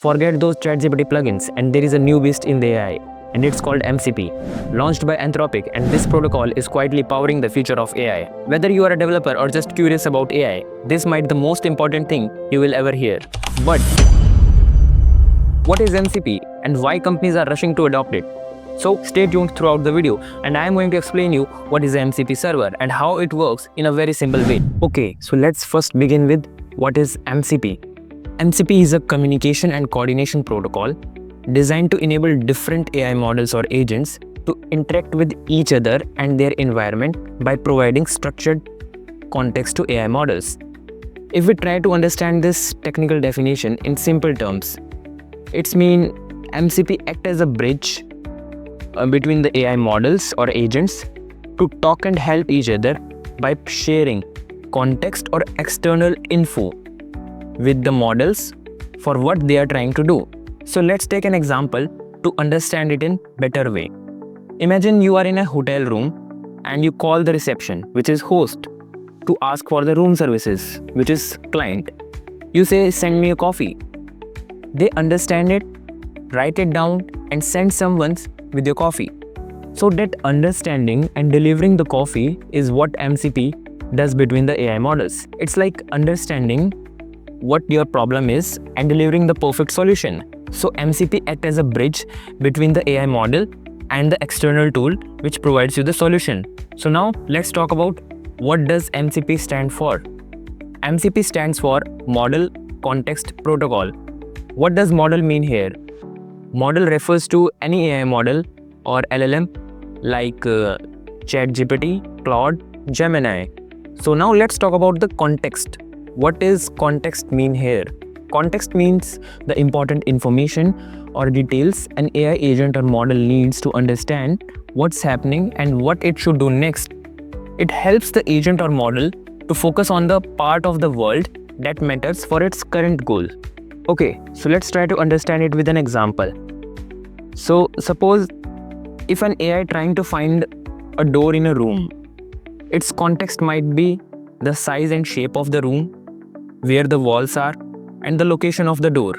Forget those ChatGPT plugins, and there is a new beast in the AI, and it's called MCP, launched by Anthropic, and this protocol is quietly powering the future of AI. Whether you are a developer or just curious about AI, this might be the most important thing you will ever hear. But what is MCP and why companies are rushing to adopt it? So stay tuned throughout the video, and I am going to explain you what is the MCP server and how it works in a very simple way. Okay, so let's first begin with what is MCP. MCP is a communication and coordination protocol designed to enable different AI models or agents to interact with each other and their environment by providing structured context to AI models. If we try to understand this technical definition in simple terms, it's mean MCP acts as a bridge between the AI models or agents to talk and help each other by sharing context or external info with the models for what they are trying to do. So let's take an example to understand it in better way. Imagine you are in a hotel room and you call the reception, which is host, to ask for the room services, which is client. You say, send me a coffee. They understand it, write it down and send someone with your coffee. So that understanding and delivering the coffee is what MCP does between the AI models. It's like understanding what your problem is and delivering the perfect solution. So MCP acts as a bridge between the AI model and the external tool which provides you the solution. So now let's talk about what does MCP stand for. MCP stands for Model Context Protocol. What does model mean here? Model refers to any AI model or LLM like ChatGPT, Claude, Gemini. So now let's talk about the context. What is context mean here? Context means the important information or details an AI agent or model needs to understand what's happening and what it should do next. It helps the agent or model to focus on the part of the world that matters for its current goal. Okay, so let's try to understand it with an example. So suppose if an AI trying to find a door in a room, its context might be the size and shape of the room, where the walls are, and the location of the door.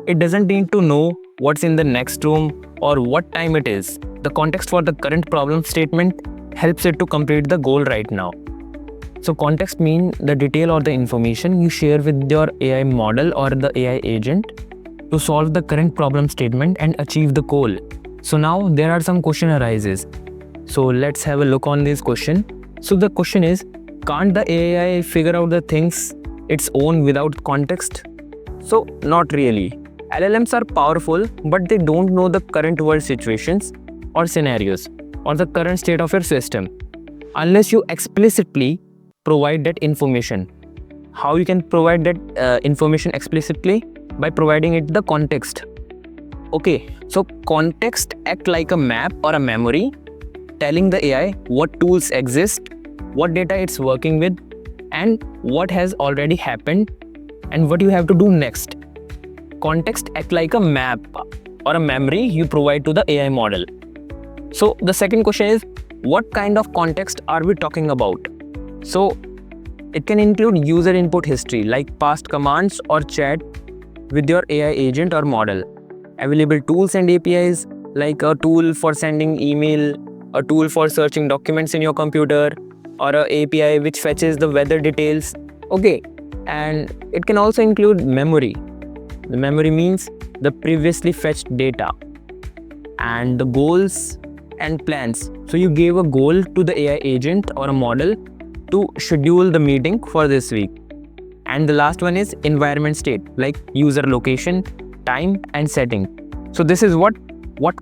It doesn't need to know what's in the next room or what time it is. The context for the current problem statement helps it to complete the goal right now. So context means the detail or the information you share with your AI model or the AI agent to solve the current problem statement and achieve the goal. So now there are some question arises. So let's have a look on this question. So the question is, can't the AI figure out the things its own without context? So not really. LLMs are powerful, but they don't know the current world situations or scenarios or the current state of your system unless you explicitly provide that information. How you can provide that information explicitly? By providing it the context. Okay, so context act like a map or a memory, telling the AI what tools exist, what data it's working with, and what has already happened and what you have to do next. Context act like a map or a memory you provide to the AI model. So the second question is, what kind of context are we talking about? So it can include user input history like past commands or chat with your AI agent or model, available tools and APIs like a tool for sending email, a tool for searching documents in your computer, or a API which fetches the weather details. Okay, and it can also include memory. The memory means the previously fetched data and the goals and plans. So you gave a goal to the AI agent or a model to schedule the meeting for this week. And the last one is environment state, like user location, time and setting. So this is what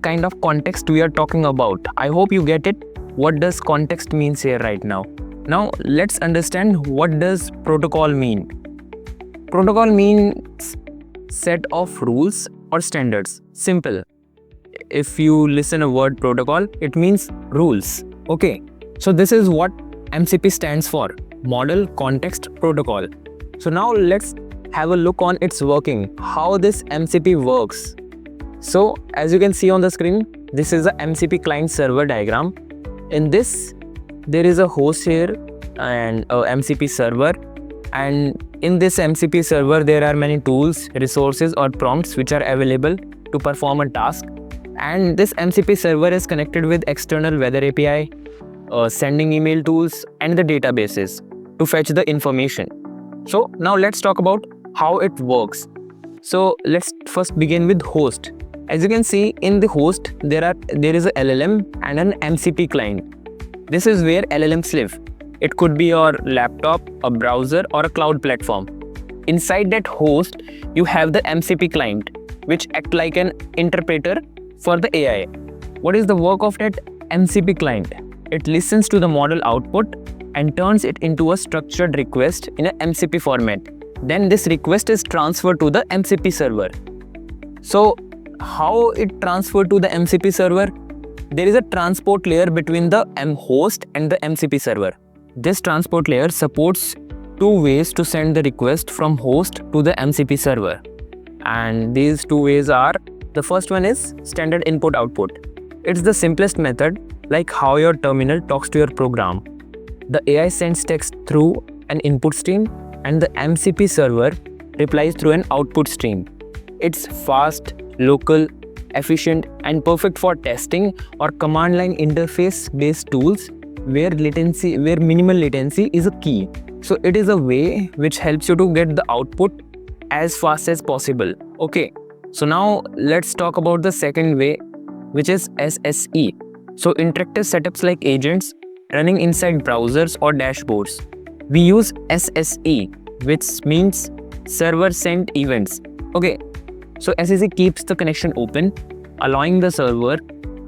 kind of context we are talking about. I hope you get it. What does context means here right now? Now let's understand what does protocol mean. Protocol means set of rules or standards. Simple. If you listen a word protocol, it means rules. Okay. So this is what MCP stands for, Model Context Protocol. So now let's have a look on its working, how this MCP works. So as you can see on the screen, this is a MCP client server diagram. In this, there is a host here and a MCP server And in this MCP server, there are many tools, resources, or prompts which are available to perform a task. And this MCP server is connected with external weather API, sending email tools, and the databases to fetch the information. So now let's talk about how it works. So let's first begin with host. As you can see in the host, there is a LLM and an MCP client. This is where LLMs live. It could be your laptop, a browser, or a cloud platform. Inside that host, you have the MCP client, which act like an interpreter for the AI. What is the work of that MCP client? It listens to the model output and turns it into a structured request in a MCP format. Then this request is transferred to the MCP server. So how it transferred to the MCP server? There is a transport layer between the host and the MCP server. This transport layer supports two ways to send the request from host to the MCP server. And these two ways are, the first one is standard input output. It's the simplest method, like how your terminal talks to your program. The AI sends text through an input stream and the MCP server replies through an output stream. It's fast, local, efficient, and perfect for testing or command line interface based tools where minimal latency is a key. So it is a way which helps you to get the output as fast as possible. Okay, so now let's talk about the second way, which is SSE. So interactive setups like agents running inside browsers or dashboards. We use SSE, which means server sent events. Okay, so SSE keeps the connection open, allowing the server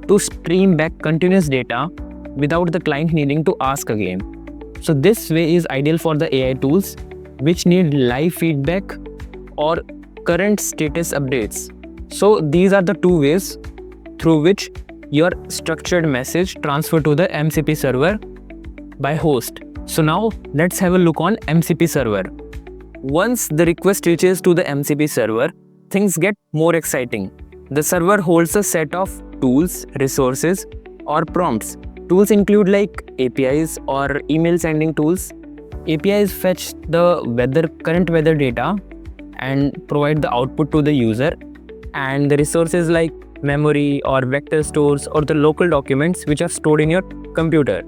to stream back continuous data without the client needing to ask again. So this way is ideal for the AI tools which need live feedback or current status updates. So these are the two ways through which your structured message transfer to the MCP server by host. So now let's have a look on MCP server. Once the request reaches to the MCP server, things get more exciting. The server holds a set of tools, resources, or prompts. Tools include like APIs or email sending tools. APIs fetch the current weather data and provide the output to the user. And the resources like memory or vector stores or the local documents which are stored in your computer.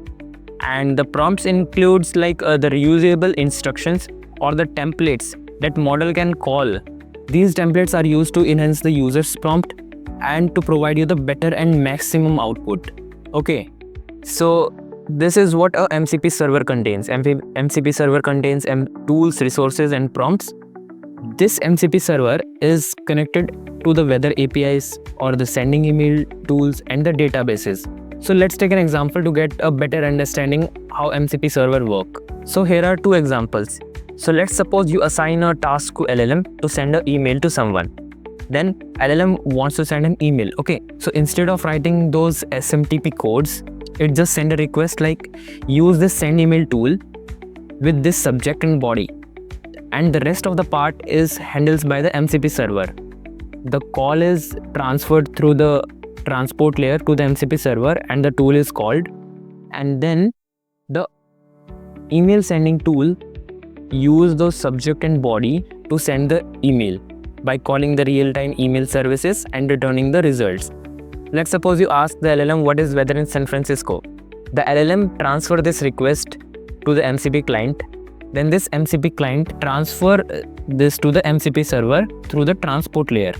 And the prompts includes like the reusable instructions or the templates that model can call. These templates are used to enhance the user's prompt and to provide you the better and maximum output. Okay, so this is what a MCP server contains. MCP server contains tools, resources, and prompts. This MCP server is connected to the weather APIs or the sending email tools and the databases. So let's take an example to get a better understanding how MCP server work. So here are two examples. So let's suppose you assign a task to LLM to send an email to someone. Then LLM wants to send an email. Okay, so instead of writing those SMTP codes, it just send a request like use this send email tool with this subject and body. And the rest of the part is handled by the MCP server. The call is transferred through the transport layer to the MCP server and the tool is called. And then the email sending tool use those subject and body to send the email by calling the real-time email services and returning the results. Let's suppose you ask the LLM what is weather in San Francisco. The LLM transfer this request to the MCP client. Then this MCP client transfer this to the MCP server through the transport layer.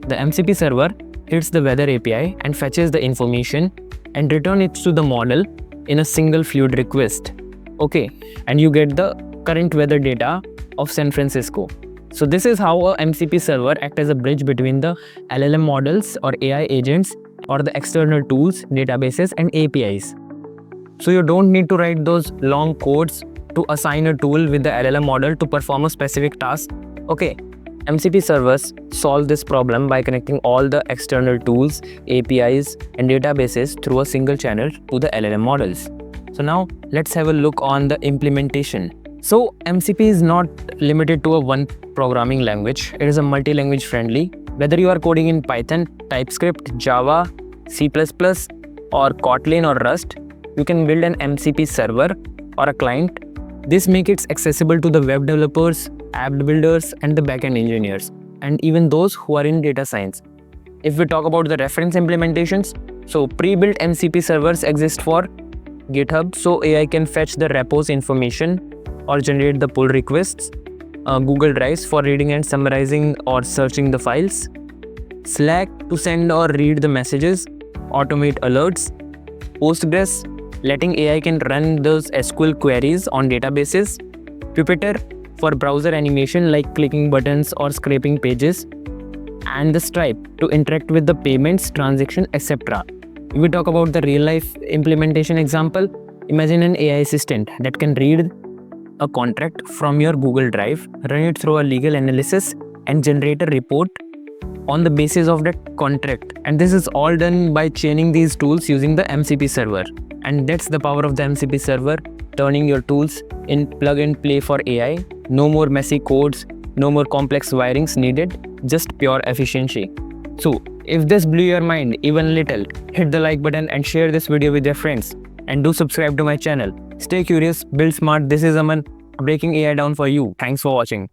The MCP server hits the weather API and fetches the information and return it to the model in a single fluid request. Okay, and you get the current weather data of San Francisco. So this is how a MCP server acts as a bridge between the LLM models or AI agents or the external tools, databases, and APIs. So you don't need to write those long codes to assign a tool with the LLM model to perform a specific task. Okay, MCP servers solve this problem by connecting all the external tools, APIs, and databases through a single channel to the LLM models. So now let's have a look on the implementation. So MCP is not limited to a one programming language. It is a multi-language friendly. Whether you are coding in Python, TypeScript, Java, C++, or Kotlin or Rust, you can build an MCP server or a client This makes it accessible to the web developers, app builders, and the backend engineers, and even those who are in data science. If we talk about the reference implementations, so pre-built MCP servers exist for GitHub, so AI can fetch the repos information or generate the pull requests. Google Drives for reading and summarizing or searching the files. Slack to send or read the messages, automate alerts. Postgres, letting AI can run those SQL queries on databases. Puppeteer for browser animation like clicking buttons or scraping pages. And the Stripe to interact with the payments, transaction, etc. If we talk about the real life implementation example, imagine an AI assistant that can read a contract from your Google Drive, run it through a legal analysis, and generate a report on the basis of that contract. And this is all done by chaining these tools using the MCP server. And that's the power of the MCP server, turning your tools in plug and play for AI. No more messy codes, no more complex wirings needed, just pure efficiency. So, if this blew your mind even a little, hit the like button and share this video with your friends. And do subscribe to my channel. Stay curious, build smart. This is Aman, breaking AI down for you. Thanks for watching.